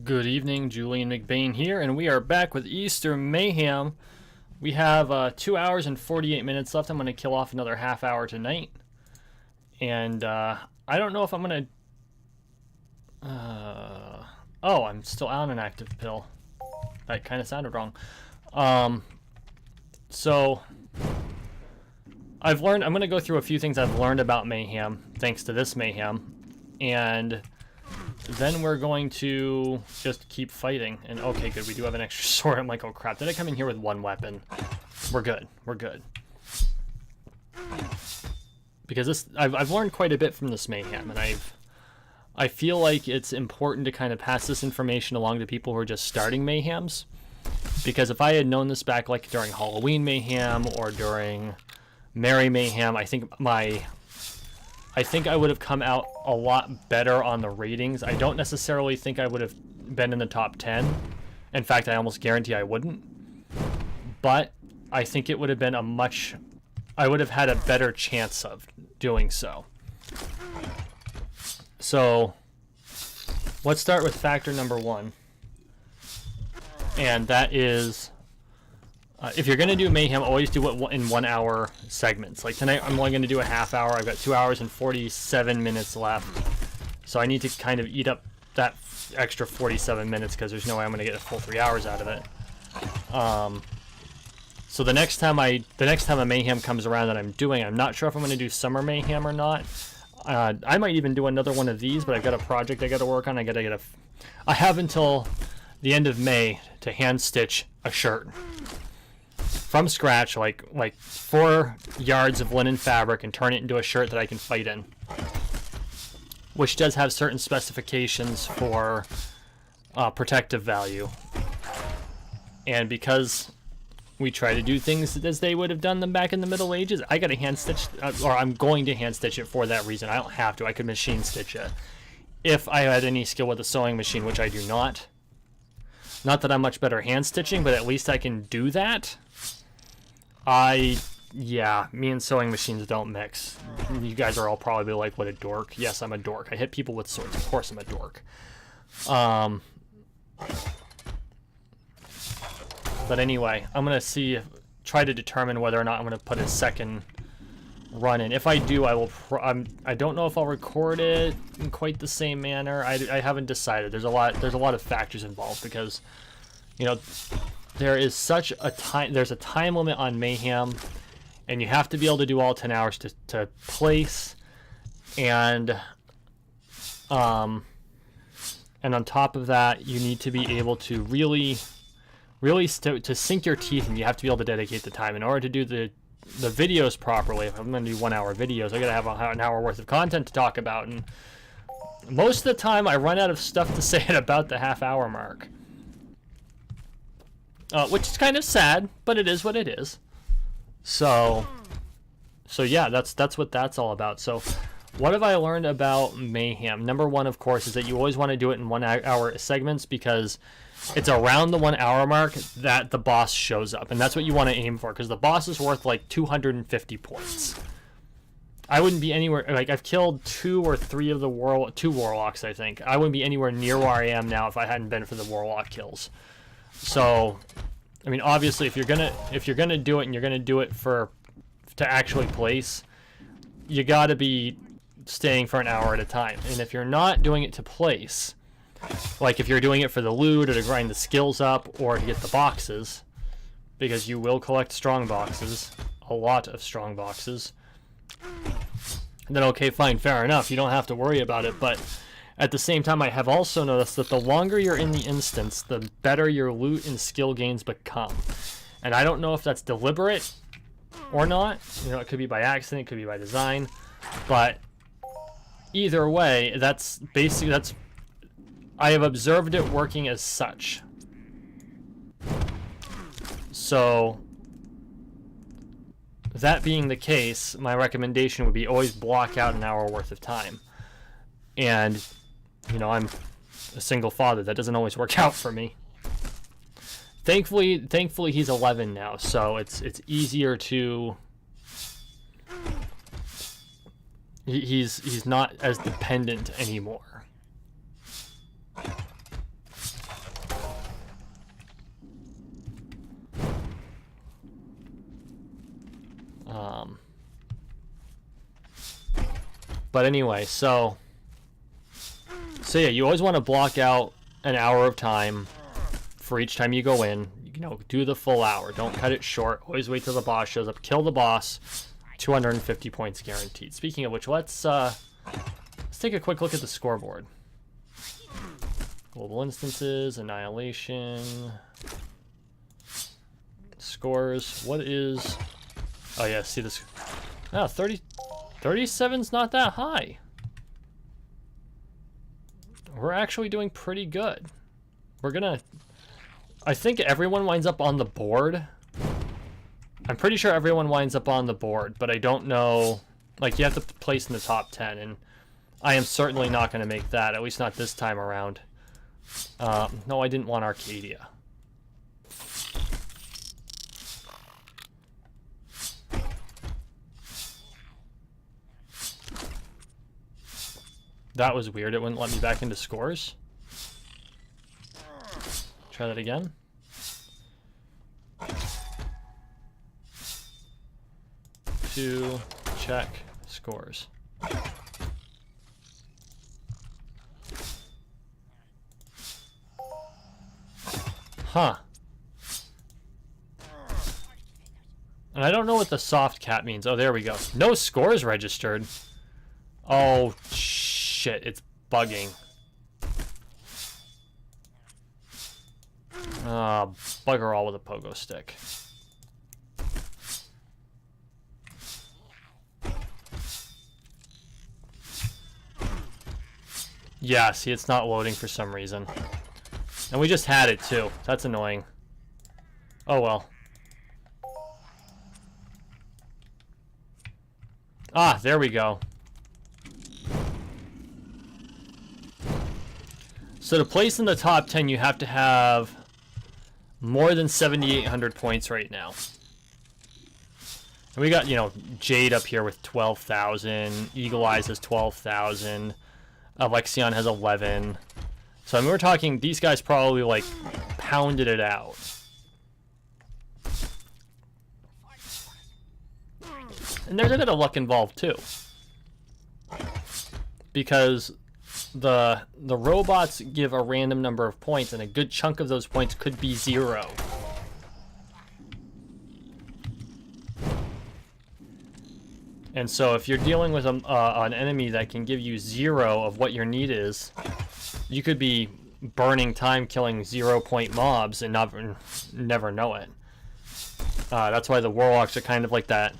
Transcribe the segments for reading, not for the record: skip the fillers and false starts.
Good evening, Julian McBain here, and we are back with Easter Mayhem. We have 2 hours and 48 minutes left. I'm going to kill off another half hour tonight. And I don't know if I'm going to... Oh, I'm still on an active pill. That kind of sounded wrong. So, I'm going to go through a few things I've learned about Mayhem, thanks to this Mayhem. And then we're going to just keep fighting. And okay, good, we do have an extra sword. I'm like, oh crap, did I come in here with one weapon? We're good, we're good. Because this, I've learned quite a bit from this Mayhem, and I feel like it's important to kind of pass this information along to people who are just starting Mayhems. Because if I had known this back like during Halloween Mayhem or during Merry Mayhem, I think I would have come out a lot better on the ratings. I don't necessarily think I would have been in the top 10. In fact, I almost guarantee I wouldn't. But I think it would have been I would have had a better chance of doing so. So, let's start with factor number one. And that is, if you're going to do Mayhem, always do it in 1 hour segments. Like tonight, I'm only going to do a half hour. I've got 2 hours and 47 minutes left. So I need to kind of eat up that extra 47 minutes because there's no way I'm going to get a full 3 hours out of it. So the next time a Mayhem comes around that I'm doing, I'm not sure if I'm going to do Summer Mayhem or not. I might even do another one of these, but I've got a project I got to work on. I have until the end of May to hand stitch a shirt from scratch, like 4 yards of linen fabric, and turn it into a shirt that I can fight in, which does have certain specifications for protective value. And because we try to do things as they would have done them back in the Middle Ages, I got to hand stitch, or I'm going to hand stitch it for that reason. I don't have to. I could machine stitch it if I had any skill with a sewing machine, which I do not. Not that I'm much better hand stitching, but at least I can do that. Yeah, me and sewing machines don't mix. You guys are all probably like, what a dork. Yes, I'm a dork. I hit people with swords. Of course I'm a dork. But anyway, I'm going to try to determine whether or not I'm going to put a second run in. If I do, I don't know if I'll record it in quite the same manner. I haven't decided. There's a lot of factors involved because, you know, there's a time limit on Mayhem, and you have to be able to do all 10 hours to place, and on top of that, you need to be able to really to sink your teeth, and you have to be able to dedicate the time in order to do the videos properly. If I'm going to do 1 hour videos, I got to have an hour worth of content to talk about, and most of the time I run out of stuff to say at about the half hour mark. Which is kind of sad, but it is what it is. So yeah, that's what that's all about. So what have I learned about Mayhem? Number one, of course, is that you always want to do it in 1 hour segments, because it's around the 1 hour mark that the boss shows up, and that's what you want to aim for, because the boss is worth like 250 points. I wouldn't be anywhere, like I've killed 2 or 3 of the 2 warlocks, I think. I wouldn't be anywhere near where I am now if I hadn't been for the warlock kills. So, I mean, obviously, if you're gonna do it, and you're gonna do it to actually place, you got to be staying for an hour at a time. And if you're not doing it to place, like if you're doing it for the loot or to grind the skills up or to get the boxes, because you will collect strong boxes, a lot of strong boxes, then okay, fine, fair enough. You don't have to worry about it. But at the same time, I have also noticed that the longer you're in the instance, the better your loot and skill gains become. And I don't know if that's deliberate or not. You know, it could be by accident, it could be by design. But either way, I have observed it working as such. So, that being the case, my recommendation would be always block out an hour worth of time. And, you know, I'm a single father. That doesn't always work out for me. Thankfully he's 11 now, so it's easier to... He's not as dependent anymore. But anyway, so yeah, you always want to block out an hour of time for each time you go in. You know, do the full hour. Don't cut it short. Always wait till the boss shows up. Kill the boss. 250 points guaranteed. Speaking of which, let's take a quick look at the scoreboard. Global instances, annihilation, scores. What is? Oh yeah, see this? Ah, 37's not that high. We're actually doing pretty good. We're gonna. I think everyone winds up on the board. I'm pretty sure everyone winds up on the board, but I don't know. Like, you have to place in the top 10, and I am certainly not going to make that, at least not this time around. No, I didn't want Arcadia. That was weird. It wouldn't let me back into scores. Try that again. To check scores. Huh. And I don't know what the soft cat means. Oh, there we go. No scores registered. Oh, shit. It's bugging. Bugger all with a pogo stick. Yeah, see, it's not loading for some reason. And we just had it, too. That's annoying. Oh, well. Ah, there we go. So to place in the top 10, you have to have more than 7,800 points right now. And we got, you know, Jade up here with 12,000. Eagle Eyes has 12,000. Alexion has 11. So I mean, we're talking, these guys probably like pounded it out. And there's a bit of luck involved too, because the robots give a random number of points, and a good chunk of those points could be 0. And so if you're dealing with an enemy that can give you 0 of what your need is, you could be burning time killing 0-point mobs and never know it. That's why the Warlocks are kind of like that.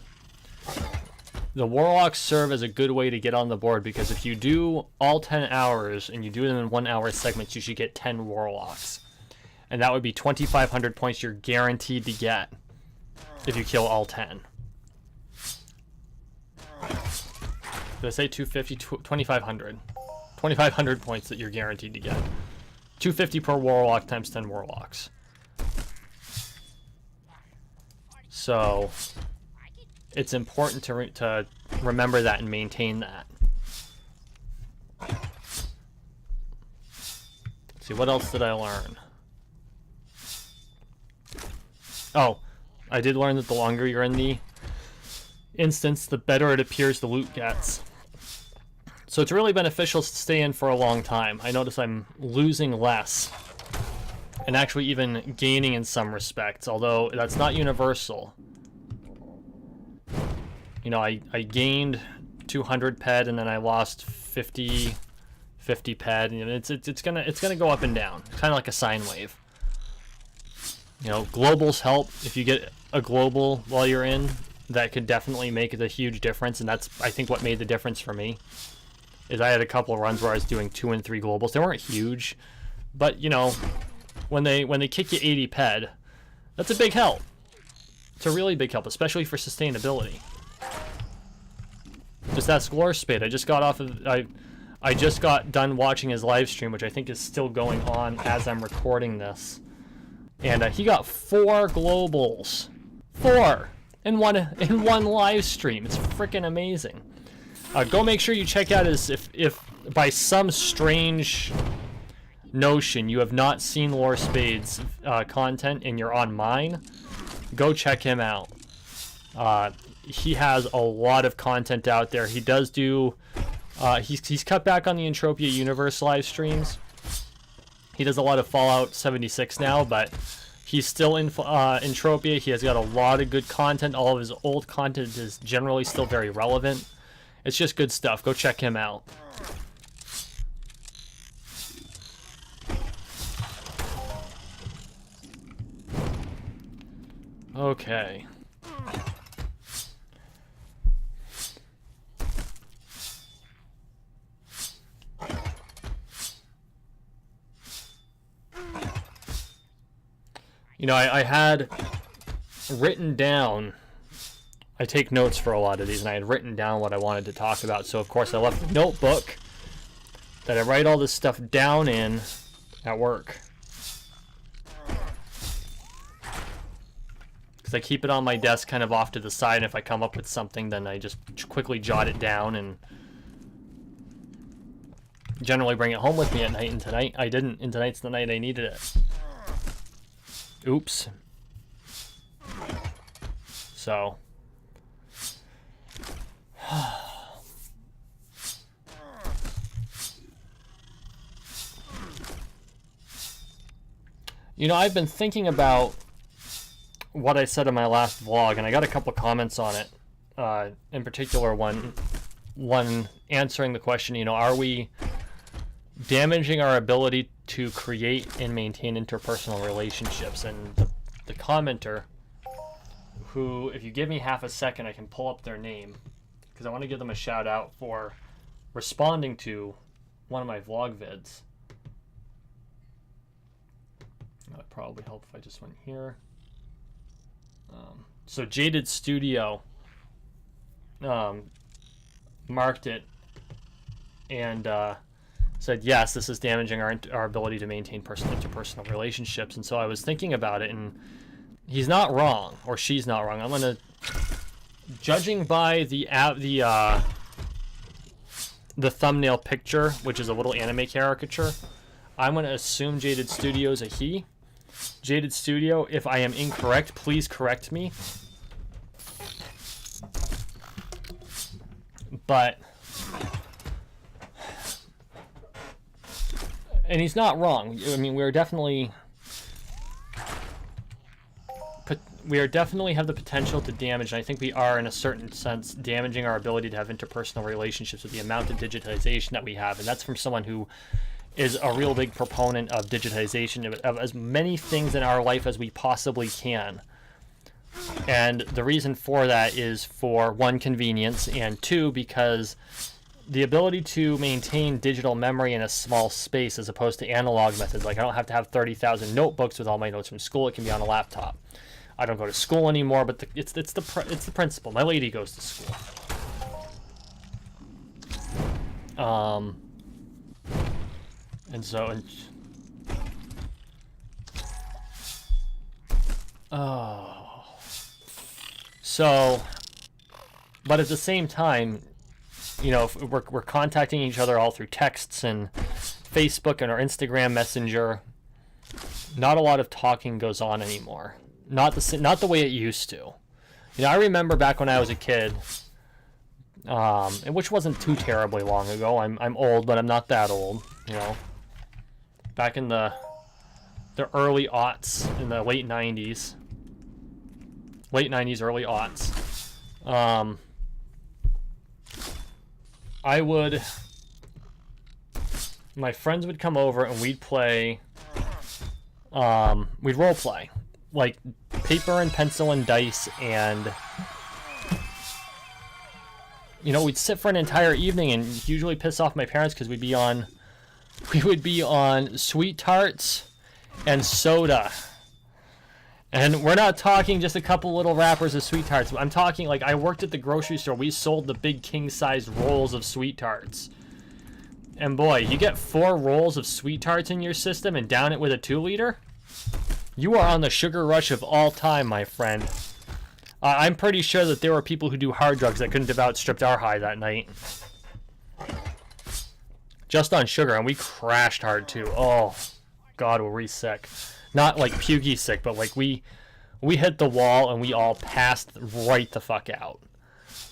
The Warlocks serve as a good way to get on the board, because if you do all 10 hours and you do them in 1 hour segments, you should get 10 Warlocks. And that would be 2,500 points you're guaranteed to get if you kill all 10. Did I say 250? 2,500. 2,500 points that you're guaranteed to get. 250 per Warlock times 10 Warlocks. So it's important to remember that and maintain that. Let's see, what else did I learn? Oh, I did learn that the longer you're in the instance, the better it appears the loot gets. So it's really beneficial to stay in for a long time. I notice I'm losing less and actually even gaining in some respects, although that's not universal. You know, I gained 200 ped and then I lost 50 ped, and it's gonna go up and down, kind of like a sine wave. You know, globals help. If you get a global while you're in, that could definitely make a huge difference, and that's, I think, what made the difference for me. Is I had a couple of runs where I was doing 2 and 3 globals. They weren't huge, but you know, when they kick you 80 ped, that's a big help. It's a really big help, especially for sustainability. Just ask Glorspade. I just got off of I just got done watching his live stream, which I think is still going on as I'm recording this, and he got 4 globals, 4 in one live stream. It's freaking amazing. Go make sure you check out his, if by some strange notion you have not seen Glorspades content and you're on mine, go check him out. He has a lot of content out there. He does do He's cut back on the Entropia Universe live streams. He does a lot of Fallout 76 now, but he's still in Entropia. He has got a lot of good content. All of his old content is generally still very relevant. It's just good stuff. Go check him out. Okay. You know, I had written down, I take notes for a lot of these, and I had written down what I wanted to talk about. So, of course, I left a notebook that I write all this stuff down in at work. Because I keep it on my desk kind of off to the side, and if I come up with something, then I just quickly jot it down and generally bring it home with me at night. And tonight, I didn't. And tonight's the night I needed it. Oops. So. You know, I've been thinking about what I said in my last vlog, and I got a couple comments on it. In particular, one answering the question, you know, are we damaging our ability to create and maintain interpersonal relationships? And the commenter, who, if you give me half a second, I can pull up their name, because I want to give them a shout out for responding to one of my vlog vids. That would probably help if I just went here. So Jaded Studio marked it and said, yes, this is damaging our ability to maintain interpersonal relationships. And so I was thinking about it, and he's not wrong, or she's not wrong. I'm gonna, judging by the thumbnail picture, which is a little anime caricature, I'm gonna assume Jaded Studio is a he. Jaded Studio, if I am incorrect, please correct me. But, and he's not wrong. I mean, we are definitely have the potential to damage, and I think we are, in a certain sense, damaging our ability to have interpersonal relationships with the amount of digitization that we have. And that's from someone who is a real big proponent of digitization, of as many things in our life as we possibly can. And the reason for that is, for one, convenience, and two, because the ability to maintain digital memory in a small space as opposed to analog methods. Like, I don't have to have 30,000 notebooks with all my notes from school. It can be on a laptop. I don't go to school anymore, but it's the principle. My lady goes to school. And so, so, but at the same time, you know, if we're contacting each other all through texts and Facebook and our Instagram Messenger. Not a lot of talking goes on anymore. Not the way it used to. You know, I remember back when I was a kid, and which wasn't too terribly long ago. I'm old, but I'm not that old. You know, back in the early aughts, in the late 90s, early aughts. My friends would come over and we'd play, we'd role play, like paper and pencil and dice, and you know, we'd sit for an entire evening and usually piss off my parents because we would be on sweet tarts and soda. And we're not talking just a couple little wrappers of sweet tarts. I'm talking, like, I worked at the grocery store. We sold the big king-sized rolls of sweet tarts. And boy, you get 4 rolls of sweet tarts in your system and down it with a 2-liter? You are on the sugar rush of all time, my friend. I'm pretty sure that there were people who do hard drugs that couldn't have outstripped our high that night. Just on sugar, and we crashed hard too. Oh, God, were we sick. Not like pukey sick, but like we hit the wall and we all passed right the fuck out.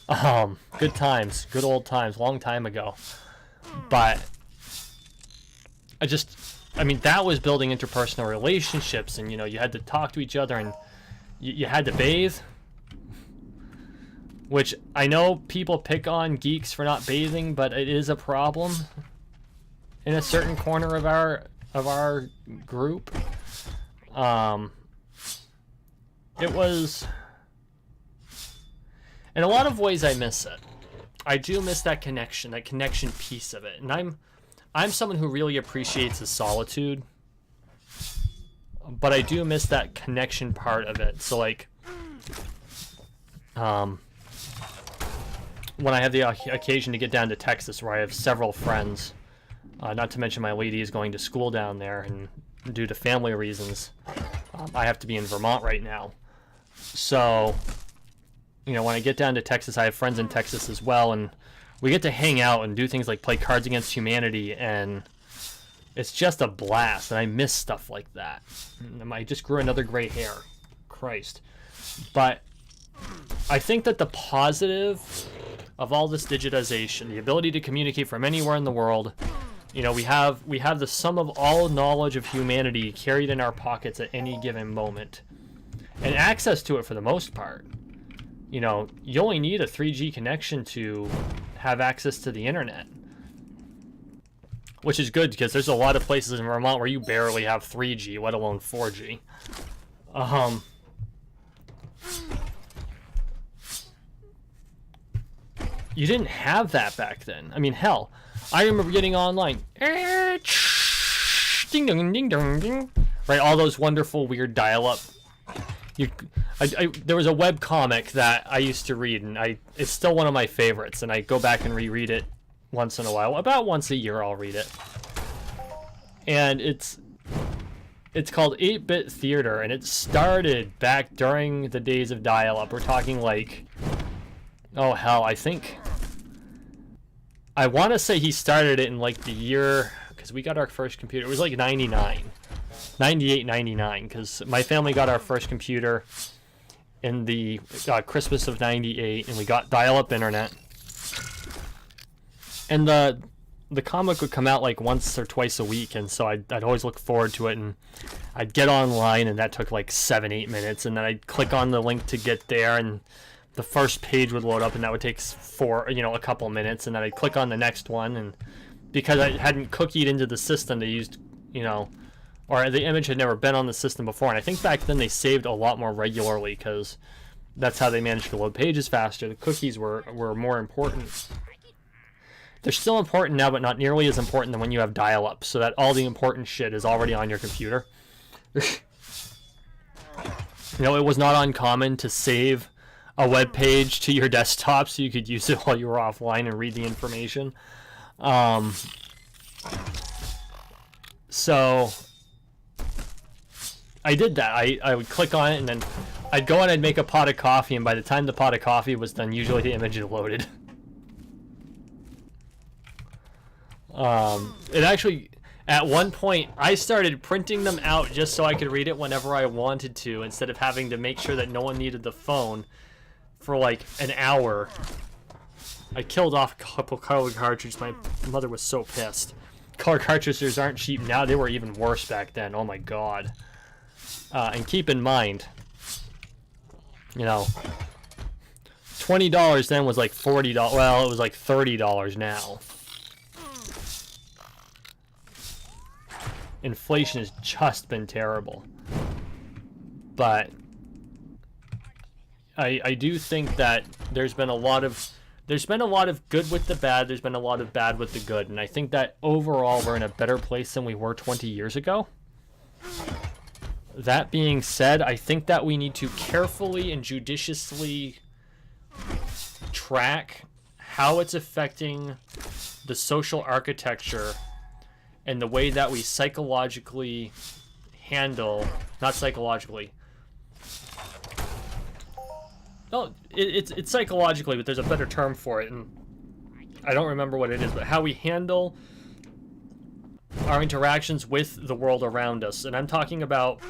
Good times, good old times, long time ago. But I mean, that was building interpersonal relationships, and you had to talk to each other, and you had to bathe. Which I know people pick on geeks for not bathing, but it is a problem in a certain corner of our group. It was, in a lot of ways, I miss it. I do miss that connection piece of it, and I'm someone who really appreciates the solitude, but I do miss that connection part of it. So like, when I have the occasion to get down to Texas, where I have several friends, not to mention my lady is going to school down there, and due to family reasons, I have to be in Vermont right now. So, when I get down to Texas, I have friends in Texas as well, and we get to hang out and do things like play Cards Against Humanity, and it's just a blast, and I miss stuff like that. I just grew another gray hair. Christ. But I think that the positive of all this digitization, the ability to communicate from anywhere in the world, we have the sum of all knowledge of humanity carried in our pockets at any given moment, and access to it for the most part. You only need a 3G connection to have access to the internet, which is good because there's a lot of places in Vermont where you barely have 3G, let alone 4G. You didn't have that back then. I mean, hell, I remember getting online. Ding dong ding dong ding. Right, all those wonderful weird dial-up. There was a web comic that I used to read, and it's still one of my favorites, and I go back and reread it once in a while. About once a year I'll read it. And it's called 8-Bit Theater, and it started back during the days of dial-up. We're talking like, oh hell, I want to say he started it in like the year, because we got our first computer, it was like 98, 99, because my family got our first computer in the Christmas of 98, and we got dial-up internet. And the comic would come out like once or twice a week, and so I'd always look forward to it, and I'd get online, and that took like 7-8 minutes, and then I'd click on the link to get there, and the first page would load up, and that would take a couple minutes, and then I'd click on the next one, and because I hadn't cookied into the system, they used, or the image had never been on the system before, and I think back then they saved a lot more regularly, because that's how they managed to load pages faster. The cookies were more important. They're still important now, but not nearly as important than when you have dial-up, so that all the important shit is already on your computer. It was not uncommon to save a web page to your desktop so you could use it while you were offline and read the information. So I did that. I would click on it, and then I'd go and I'd make a pot of coffee, and by the time the pot of coffee was done, usually the image had loaded. It actually, at one point, I started printing them out just so I could read it whenever I wanted to, instead of having to make sure that no one needed the phone for like an hour. I killed off a couple color cartridges. My mother was so pissed. Color cartridges aren't cheap now. They were even worse back then. Oh my god. And keep in mind, $20 then was like $40. Well, it was like $30 now. Inflation has just been terrible. But I do think that there's been a lot of good with the bad, there's been a lot of bad with the good, and I think that overall we're in a better place than we were 20 years ago. That being said, I think that we need to carefully and judiciously track how it's affecting the social architecture and the way that we psychologically handle, not psychologically, no, it's psychologically, but there's a better term for it, and I don't remember what it is, but how we handle our interactions with the world around us. And I'm talking about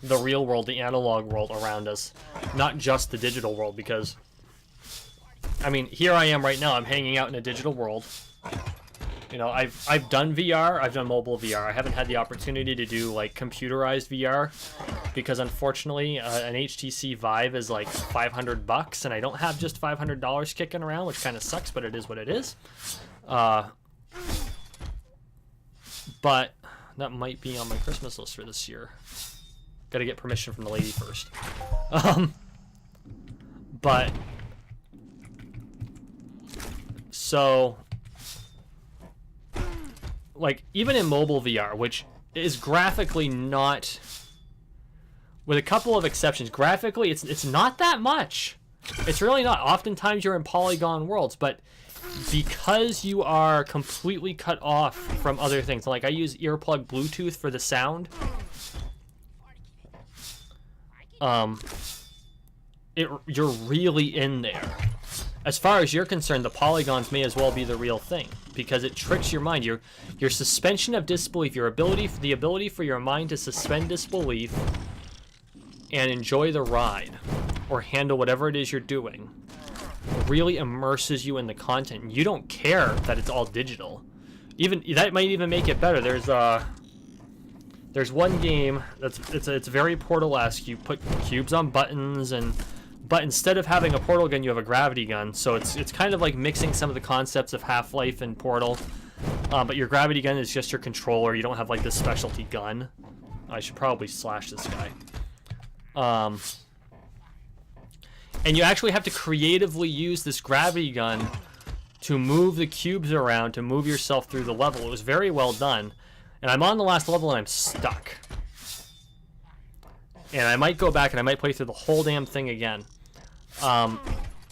the real world, the analog world around us, not just the digital world, because I mean, here I am right now. I'm hanging out in a digital world. You know, I've done VR. I've done mobile VR. I haven't had the opportunity to do like computerized VR because unfortunately, an HTC Vive is like $500, and I don't have just $500 kicking around, which kind of sucks, but it is what it is. But that might be on my Christmas list for this year. Got to get permission from the lady first. But so, like, even in mobile VR, which is graphically not, with a couple of exceptions, graphically it's not that much. It's really not. Oftentimes you're in polygon worlds, but because you are completely cut off from other things, like I use earplug Bluetooth for the sound, you're really in there. As far as you're concerned, the polygons may as well be the real thing because it tricks your mind. Your suspension of disbelief, the ability for your mind to suspend disbelief and enjoy the ride or handle whatever it is you're doing really immerses you in the content. You don't care that it's all digital. Even that might even make it better. There's one game it's very Portal-esque. You put cubes on buttons, but instead of having a portal gun, you have a gravity gun. So it's kind of like mixing some of the concepts of Half-Life and Portal. But your gravity gun is just your controller. You don't have like this specialty gun. I should probably slash this guy. And you actually have to creatively use this gravity gun to move the cubes around, to move yourself through the level. It was very well done. And I'm on the last level and I'm stuck. And I might go back and I might play through the whole damn thing again. And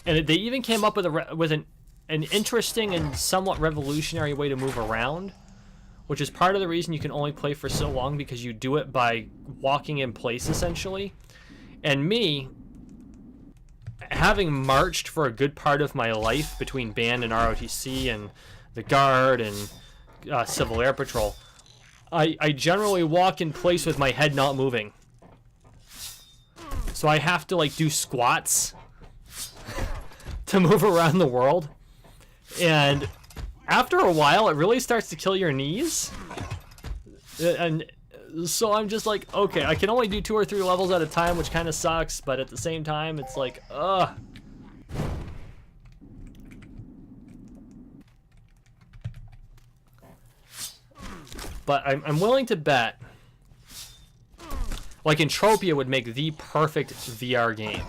they even came up with an interesting and somewhat revolutionary way to move around, which is part of the reason you can only play for so long, because you do it by walking in place, essentially. And me, having marched for a good part of my life between band and ROTC and the Guard and Civil Air Patrol, I generally walk in place with my head not moving. So I have to like do squats to move around the world. And after a while, it really starts to kill your knees. And so I'm just like, okay, I can only do 2 or 3 levels at a time, which kind of sucks, but at the same time, it's like, ugh. But I'm willing to bet, like Entropia would make the perfect VR game.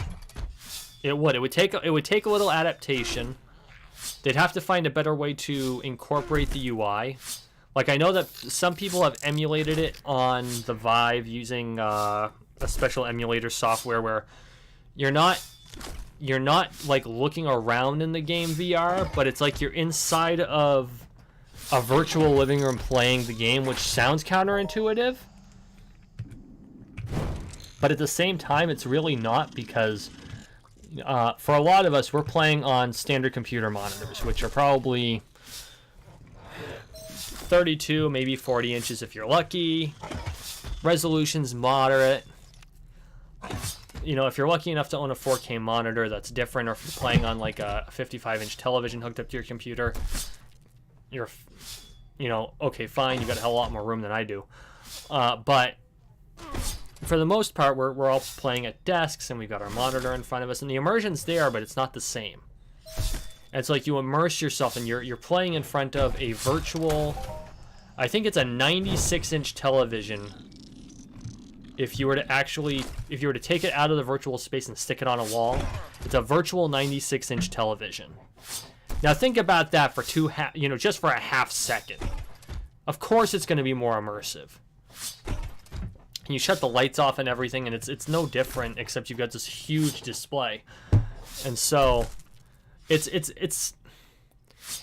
It would. It would take a little adaptation. They'd have to find a better way to incorporate the UI. Like, I know that some people have emulated it on the Vive using a special emulator software where you're not like looking around in the game VR, but it's like you're inside of a virtual living room playing the game, which sounds counterintuitive. But at the same time, it's really not, because for a lot of us, we're playing on standard computer monitors, which are probably 32, maybe 40 inches if you're lucky. Resolution's moderate. You know, if you're lucky enough to own a 4K monitor, that's different. Or if you're playing on like a 55-inch television hooked up to your computer, you're, you know, okay, fine. You got a hell of a lot more room than I do. But for the most part, we're all playing at desks, and we've got our monitor in front of us, and the immersion's there, but it's not the same. And it's like you immerse yourself, and you're playing in front of a virtual, I think it's a 96-inch television. If you were to take it out of the virtual space and stick it on a wall, it's a virtual 96-inch television. Now think about that for just for a half second. Of course it's going to be more immersive. And you shut the lights off and everything, and it's no different, except you've got this huge display. And so it's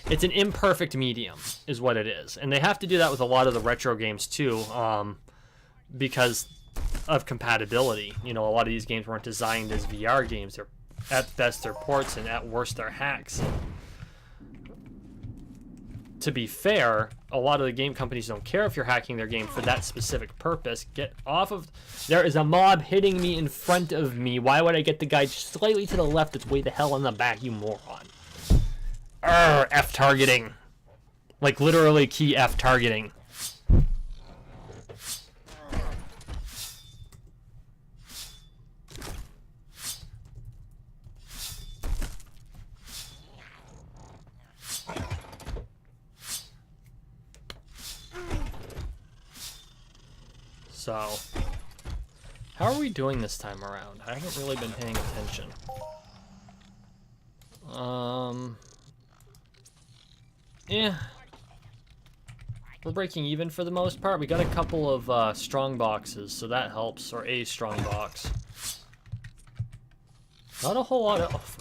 an imperfect medium is what it is. And they have to do that with a lot of the retro games too, because of compatibility. You know, a lot of these games weren't designed as VR games. They're, at best, they're ports, and at worst, they're hacks. To be fair, a lot of the game companies don't care if you're hacking their game for that specific purpose. Get off of... There is a mob hitting me in front of me. Why would I get the guy slightly to the left that's way the hell in the back, you moron? F targeting. Like literally key F targeting. So, how are we doing this time around? I haven't really been paying attention. Yeah. We're breaking even for the most part. We got a couple of strong boxes, so that helps, or a strong box. Not a whole lot of...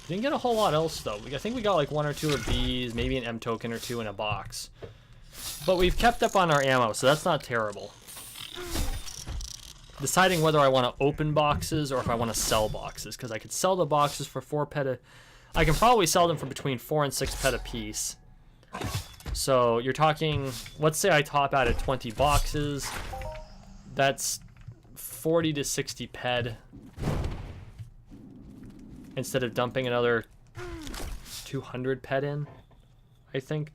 Didn't get a whole lot else, though. I think we got like 1 or 2 of these, maybe an M token or 2 in a box. But we've kept up on our ammo, so that's not terrible. Deciding whether I want to open boxes or if I want to sell boxes, because I could sell the boxes for 4 pet. I can probably sell them for between 4 and 6 pet a piece. So you're talking, let's say I top out at 20 boxes. That's 40 to 60 ped. Instead of dumping another 200 ped in, I think.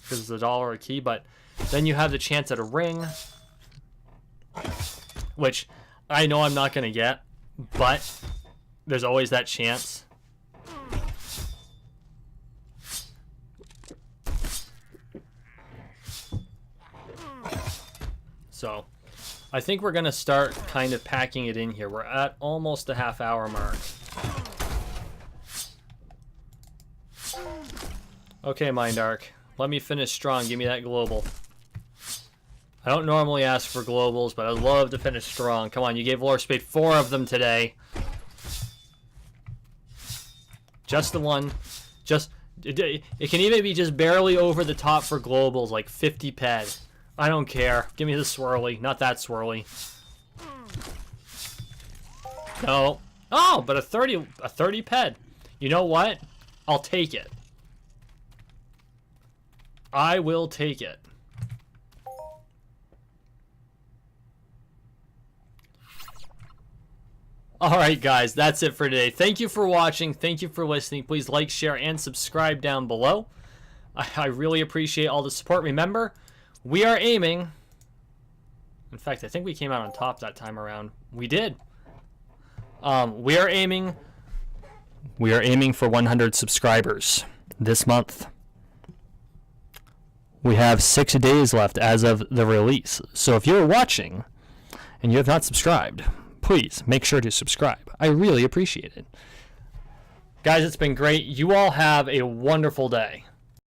Because it's $1 a key, but then you have the chance at a ring, which I know I'm not going to get, but there's always that chance. So I think we're going to start kind of packing it in here. We're at almost the half-hour mark. Okay, Mindark. Let me finish strong. Give me that global. I don't normally ask for globals, but I'd love to finish strong. Come on, you gave Lore Spade 4 of them today. Just the one. Just it can even be just barely over the top for globals, like 50 ped. I don't care. Give me the swirly. Not that swirly. No. Oh, but a 30 ped. You know what? I'll take it. I will take it. Alright guys, that's it for today. Thank you for watching. Thank you for listening. Please like, share, and subscribe down below. I really appreciate all the support. Remember, we are aiming... In fact, I think we came out on top that time around. We did. We are aiming for 100 subscribers this month. We have 6 days left as of the release. So if you're watching and you have not subscribed, please make sure to subscribe. I really appreciate it. Guys, it's been great. You all have a wonderful day.